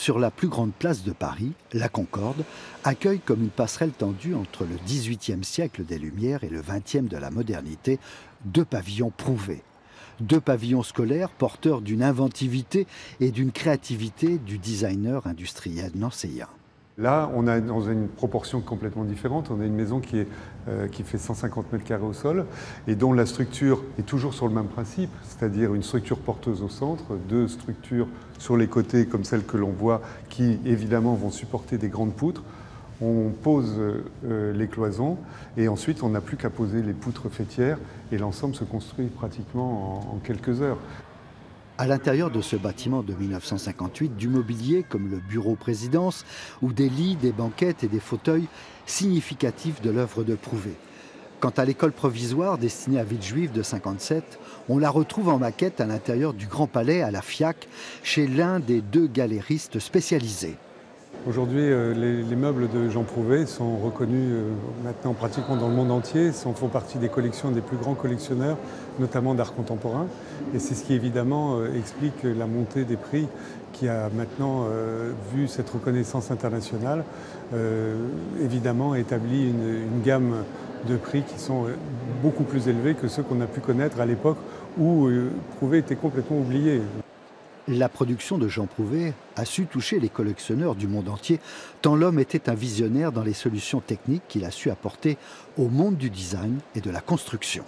sur la plus grande place de Paris, la Concorde, accueille comme une passerelle tendue entre le XVIIIe siècle des Lumières et le XXe de la modernité, deux pavillons prouvés. Deux pavillons scolaires porteurs d'une inventivité et d'une créativité du designer industriel nancéien. Là, on est dans une proportion complètement différente. On a une maison qui fait 150 mètres carrés au sol et dont la structure est toujours sur le même principe, c'est-à-dire une structure porteuse au centre, deux structures sur les côtés comme celles que l'on voit qui évidemment vont supporter des grandes poutres. On pose les cloisons et ensuite on n'a plus qu'à poser les poutres faîtières et l'ensemble se construit pratiquement en quelques heures. À l'intérieur de ce bâtiment de 1958, du mobilier comme le bureau présidence ou des lits, des banquettes et des fauteuils significatifs de l'œuvre de Prouvé. Quant à l'école provisoire destinée à Villejuif de 57, on la retrouve en maquette à l'intérieur du Grand Palais à la FIAC, chez l'un des deux galéristes spécialisés. Aujourd'hui, les meubles de Jean Prouvé sont reconnus maintenant pratiquement dans le monde entier, font partie des collections des plus grands collectionneurs, notamment d'art contemporain. Et c'est ce qui évidemment explique la montée des prix qui a maintenant vu cette reconnaissance internationale, évidemment établi une gamme de prix qui sont beaucoup plus élevés que ceux qu'on a pu connaître à l'époque où Prouvé était complètement oublié. La production de Jean Prouvé a su toucher les collectionneurs du monde entier, tant l'homme était un visionnaire dans les solutions techniques qu'il a su apporter au monde du design et de la construction.